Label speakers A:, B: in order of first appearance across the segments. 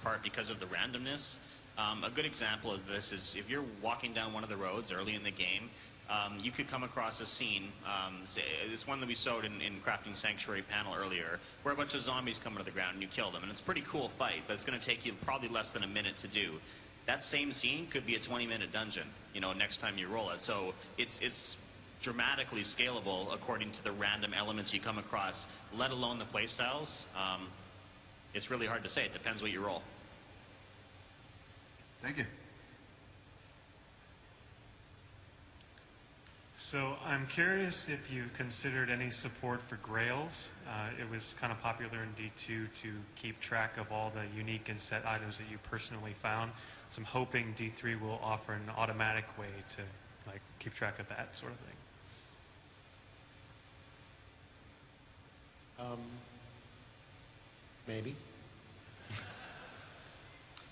A: part because of the randomness. A good example of this is if you're walking down one of the roads early in the game, you could come across a scene. It's one that we showed in Crafting Sanctuary panel earlier, where a bunch of zombies come to the ground and you kill them. And it's a pretty cool fight, but it's going to take you probably less than a minute to do. That same scene could be a 20-minute dungeon, next time you roll it. So it's dramatically scalable according to the random elements you come across, let alone the playstyles. It's really hard to say. It depends what you roll.
B: Thank you.
C: So I'm curious if you considered any support for Grails. It was kind of popular in D2 to keep track of all the unique and set items that you personally found. So I'm hoping D3 will offer an automatic way to keep track of that sort of thing.
D: Maybe.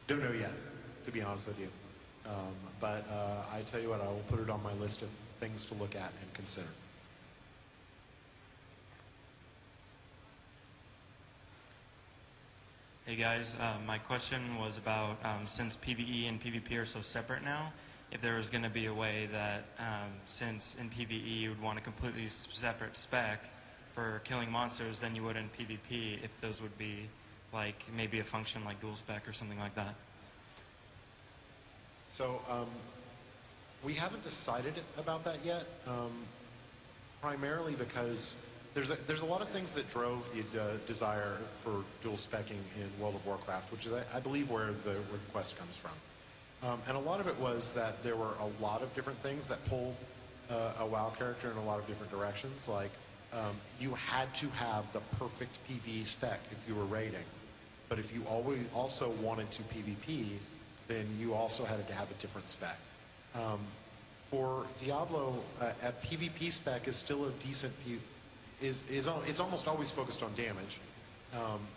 D: Don't know yet, to be honest with you. But I tell you what, I will put it on my list of things to look at and consider.
E: Hey guys, my question was about since PvE and PvP are so separate now, if there was going to be a way that since in PvE you would want a completely separate spec for killing monsters than you would in PvP, if those would be like maybe a function like dual spec or something like that.
D: So we haven't decided about that yet, primarily because there's a lot of things that drove the desire for dual specking in World of Warcraft, which is, I believe, where the request comes from. And a lot of it was that there were a lot of different things that pulled a WoW character in a lot of different directions. Like, you had to have the perfect PvE spec if you were raiding. But if you also wanted to PvP, then you also had to have a different spec. For Diablo, a PvP spec is still a decent... It's almost always focused on damage,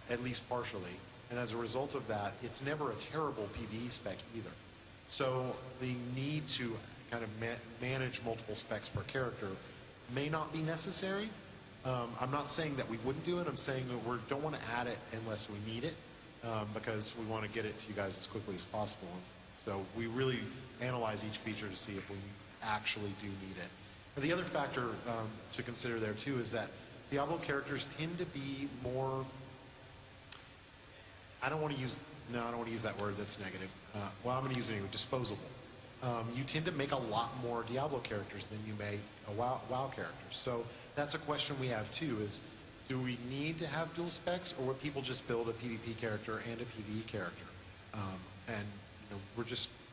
D: at least partially. And as a result of that, it's never a terrible PvE spec either. So the need to kind of manage multiple specs per character may not be necessary. I'm not saying that we wouldn't do it. I'm saying that we don't want to add it unless we need it, because we want to get it to you guys as quickly as possible. So we really analyze each feature to see if we actually do need it. And the other factor to consider there too is that Diablo characters tend to be more, I don't want to use that word, that's negative. Well, I'm going to use it anyway, disposable. You tend to make a lot more Diablo characters than you make WoW characters. So that's a question we have too, is do we need to have dual specs, or would people just build a PvP character and a PvE character? And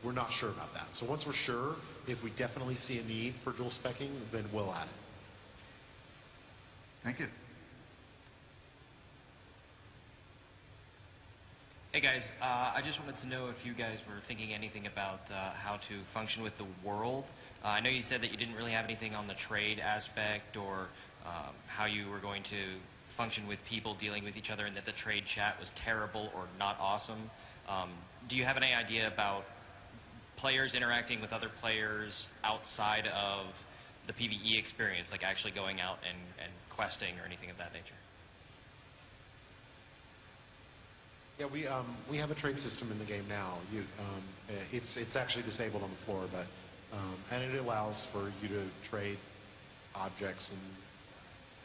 D: we're not sure about that. So once we're sure, if we definitely see a need for dual specking, then we'll add it.
B: Thank you.
F: Hey guys, I just wanted to know if you guys were thinking anything about how to function with the world. I know you said that you didn't really have anything on the trade aspect, or how you were going to function with people dealing with each other, and that the trade chat was terrible or not awesome. Do you have any idea about players interacting with other players outside of the PvE experience, like actually going out and questing or anything of that nature?
D: Yeah, we have a trade system in the game now. It's actually disabled on the floor, but and it allows for you to trade objects and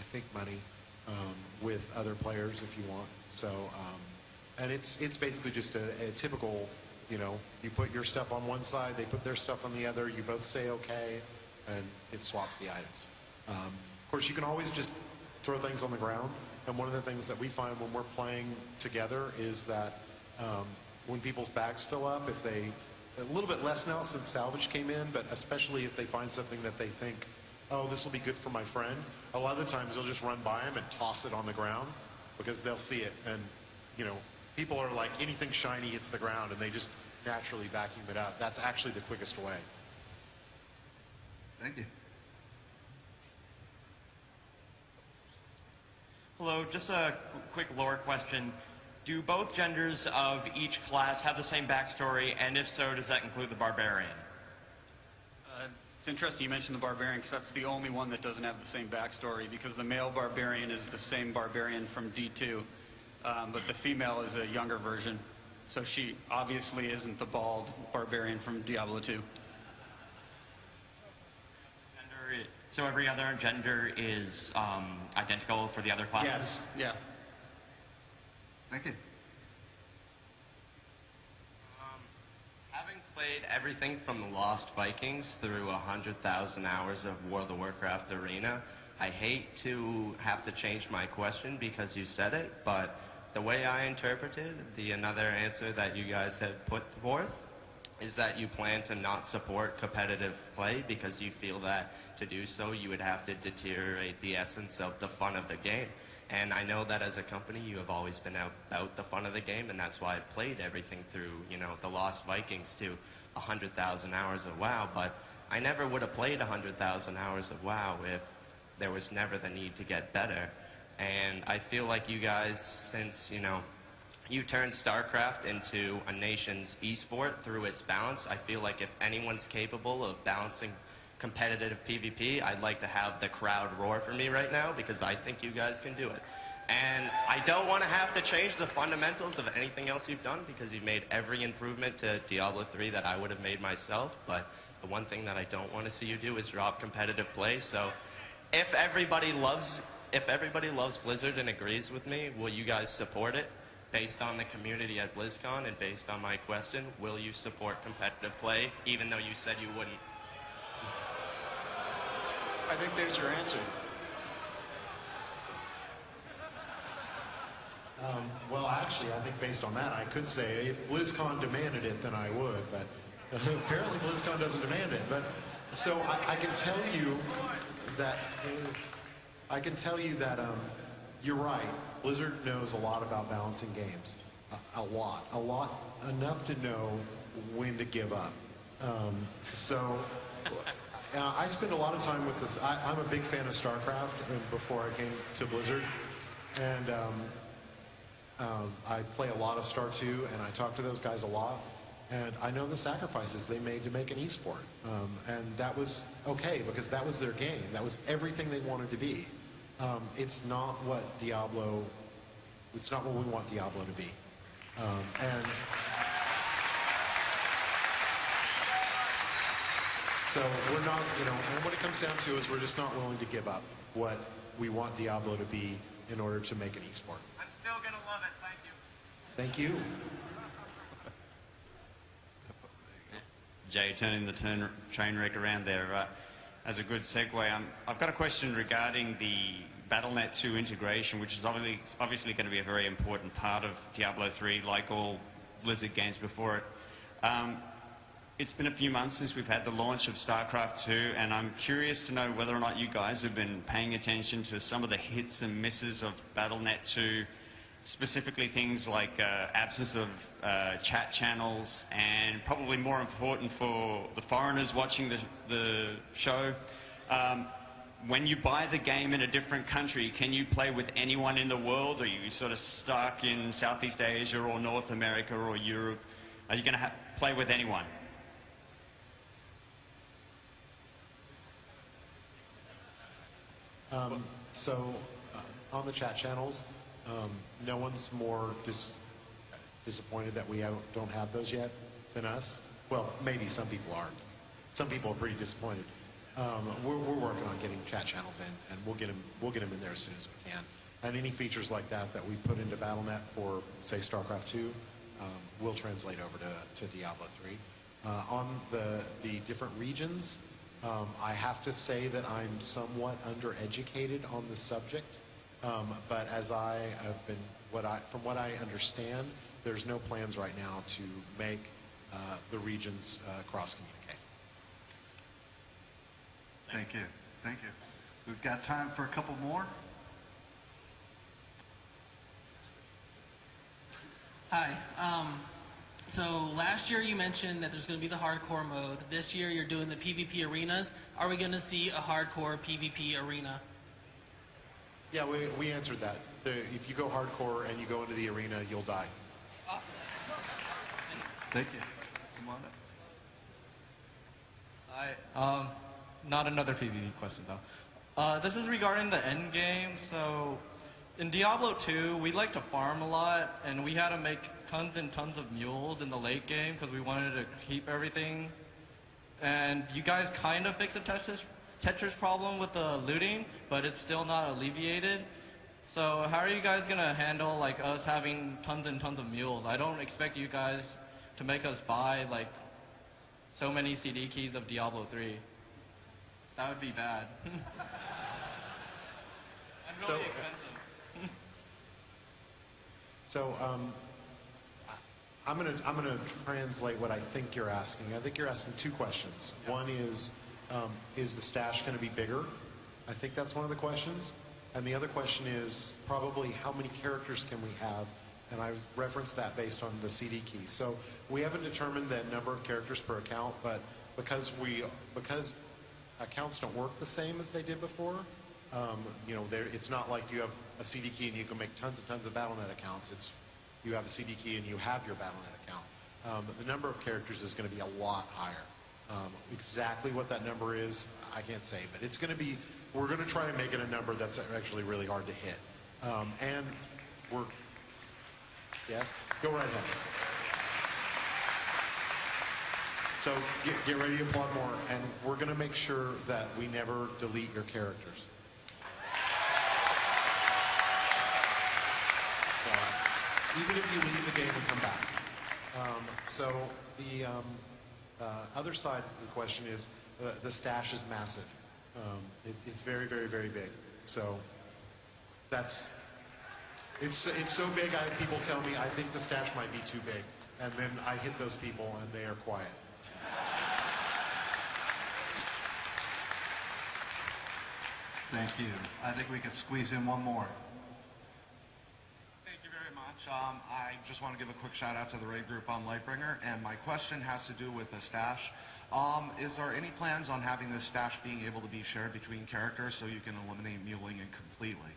D: I think money with other players if you want. So and it's basically just a typical, you put your stuff on one side, they put their stuff on the other, you both say okay, and it swaps the items. Of course, you can always just throw things on the ground. And one of the things that we find when we're playing together is that when people's bags fill up, a little bit less now since salvage came in, but especially if they find something that they think, oh, this will be good for my friend, a lot of the times they'll just run by him and toss it on the ground because they'll see it. And, people are like, anything shiny hits the ground, and they just naturally vacuum it up. That's actually the quickest way.
B: Thank you.
E: Hello, just a quick lore question. Do both genders of each class have the same backstory, and if so, does that include the barbarian?
G: It's interesting you mentioned the barbarian, because that's the only one that doesn't have the same backstory, because the male barbarian is the same barbarian from D2, but the female is a younger version. So she obviously isn't the bald barbarian from Diablo 2.
B: So every other gender is identical for the other classes?
G: Yes, yeah.
H: Thank you.
I: Having played everything from the Lost Vikings through 100,000 hours of World of Warcraft Arena, I hate to have to change my question because you said it, but the way I interpreted another answer that you guys have put forth is that you plan to not support competitive play because you feel that to do so you would have to deteriorate the essence of the fun of the game. And I know that as a company you have always been about the fun of the game, and that's why I've played everything through, the Lost Vikings to 100,000 hours of WoW, but I never would have played 100,000 hours of WoW if there was never the need to get better. And I feel like you guys, since, you turned StarCraft into a nation's esport through its balance, I feel like if anyone's capable of balancing competitive PvP, I'd like to have the crowd roar for me right now because I think you guys can do it. And I don't want to have to change the fundamentals of anything else you've done because you've made every improvement to Diablo 3 that I would have made myself, but the one thing that I don't want to see you do is drop competitive play. So if everybody loves Blizzard and agrees with me, will you guys support it? Based on the community at Blizzcon and based on my question, will you support competitive play even though you said you wouldn't?
H: I think there's your answer.
D: Well, actually, I think based on that, I could say if BlizzCon demanded it, then I would. But apparently, BlizzCon doesn't demand it. But so I can tell you that you're right. Blizzard knows a lot about balancing games. A lot, enough to know when to give up. I spend a lot of time with this. I'm a big fan of StarCraft before I came to Blizzard. And I play a lot of Star 2, and I talk to those guys a lot. And I know the sacrifices they made to make an esport. And that was okay, because that was their game. That was everything they wanted to be. It's not what we want Diablo to be. So we're not, and what it comes down to is we're just not willing to give up what we want Diablo to be in order to make an esport.
B: I'm still going to love it. Thank you.
D: Thank you.
J: Jay, turning the train wreck around there. As a good segue, I've got a question regarding the Battle.net 2 integration, which is obviously going to be a very important part of Diablo 3, like all Blizzard games before it. It's been a few months since we've had the launch of StarCraft 2, and I'm curious to know whether or not you guys have been paying attention to some of the hits and misses of Battle.net 2, specifically things like absence of chat channels, and probably more important for the foreigners watching the show, when you buy the game in a different country, can you play with anyone in the world, or are you sort of stuck in Southeast Asia or North America or Europe? Are you going to play with anyone? On
D: the chat channels, no one's more disappointed that we don't have those yet than us. Well, maybe some people aren't. Some people are pretty disappointed. We're working on getting chat channels in, and we'll get them in there as soon as we can. And any features like that we put into Battle.net for, say, StarCraft 2, we'll translate over to Diablo 3. On the different regions, I have to say that I'm somewhat undereducated on the subject, but as I have been, from what I understand, there's no plans right now to make the regions cross-communicate.
H: Thank you. Thank you. We've got time for a couple more.
K: Hi. So last year you mentioned that there's going to be the hardcore mode. This year you're doing the PvP arenas. Are we going to see a hardcore PvP arena?
D: Yeah, we answered that. If you go hardcore and you go into the arena, you'll die.
K: Awesome.
H: Thank you. Come on up.
L: Hi. Not another PvP question, though. This is regarding the end game. So in Diablo 2, we like to farm a lot, and we had to make tons and tons of mules in the late game because we wanted to keep everything. And you guys kind of fixed the Tetris problem with the looting, but it's still not alleviated. So how are you guys going to handle like us having tons and tons of mules? I don't expect you guys to make us buy like so many CD keys of Diablo 3. That would be bad. And really expensive.
D: So I'm gonna translate what I think you're asking. I think you're asking two questions. One is the stash going to be bigger? I think that's one of the questions. And the other question is probably how many characters can we have? And I referenced that based on the CD key. So we haven't determined the number of characters per account, but because accounts don't work the same as they did before, it's not like you have a CD key and you can make tons and tons of Battle.net accounts. It's you have a CD key and you have your Battle.net account. The number of characters is going to be a lot higher. Exactly what that number is, I can't say, but it's going to be. We're going to try to make it a number that's actually really hard to hit. And we're yes, go right ahead. So get ready to applaud more, and we're going to make sure that we never delete your characters. So, even if you leave the game and come back. So the other side of the question is the stash is massive. It's very, very, very big. So it's so big. I have people tell me I think the stash might be too big, and then I hit those people and they are quiet.
H: Thank you. I think we could squeeze in one more.
M: Thank you very much. I just want to give a quick shout out to the raid group on Lightbringer, and my question has to do with the stash. Is there any plans on having this stash being able to be shared between characters so you can eliminate muling it completely?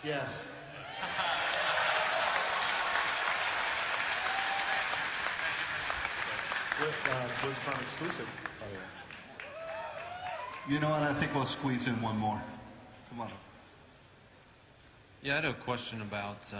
D: Yes. Blizzcon exclusive, by the way.
H: You know what? I think we'll squeeze in one more. Come on up.
N: Yeah, I had a question about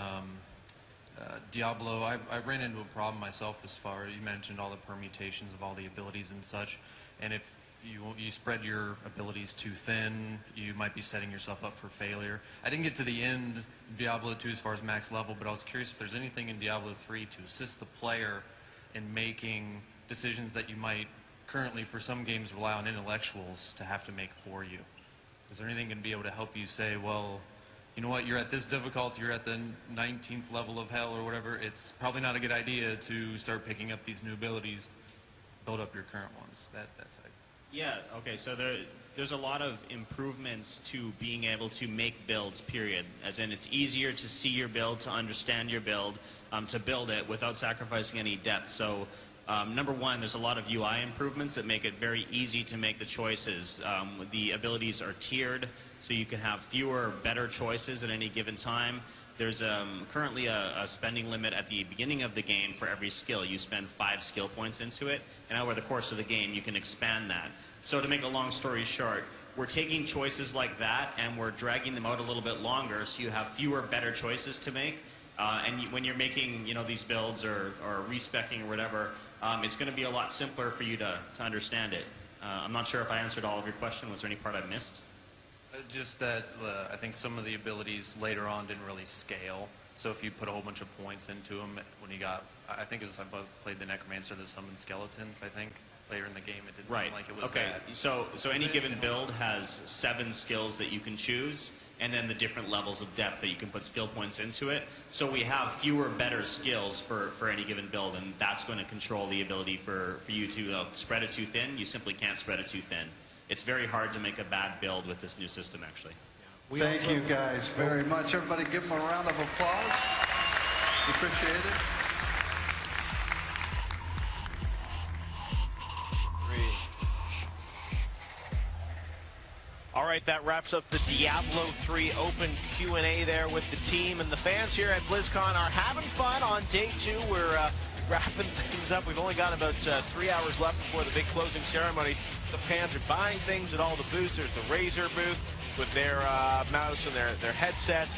N: Diablo. I ran into a problem myself as far as you mentioned all the permutations of all the abilities and such. And if you spread your abilities too thin, you might be setting yourself up for failure. I didn't get to the end of Diablo 2 as far as max level, but I was curious if there's anything in Diablo 3 to assist the player in making decisions that you might currently, for some games, rely on intellectuals to have to make for you. Is there anything going to be able to help you say, well, you know what, you're at this difficulty, you're at the 19th level of hell or whatever, it's probably not a good idea to start picking up these new abilities, build up your current ones, that type.
A: Yeah, okay, so there's a lot of improvements to being able to make builds, period. As in, it's easier to see your build, to understand your build, to build it without sacrificing any depth. So, number one, there's a lot of UI improvements that make it very easy to make the choices. The abilities are tiered, so you can have fewer, better choices at any given time. There's currently a spending limit at the beginning of the game for every skill. You spend 5 skill points into it, and over the course of the game, you can expand that. So to make a long story short, we're taking choices like that, and we're dragging them out a little bit longer, so you have fewer, better choices to make. When you're making, these builds or respecking or whatever, it's going to be a lot simpler for you to understand it. I'm not sure if I answered all of your question. Was there any part I missed?
N: Just that I think some of the abilities later on didn't really scale. So if you put a whole bunch of points into them, when you got, I think it was, I played the Necromancer that summoned skeletons, I think. Later in the game, it didn't seem like it was that.
A: So any given build has 7 skills that you can choose, and then the different levels of depth that you can put skill points into it. So we have fewer, better skills for any given build, and that's going to control the ability for you to spread it too thin. You simply can't spread it too thin. It's very hard to make a bad build with this new system, actually.
H: Thank you guys very much. Everybody give them a round of applause. We appreciate it.
O: All right, that wraps up the Diablo 3 Open Q&A there with the team. And the fans here at Blizzcon are having fun on day 2. We're wrapping things up. We've only got about 3 hours left before the big closing ceremony. The fans are buying things at all the booths. There's the Razer booth with their mouse and their headsets.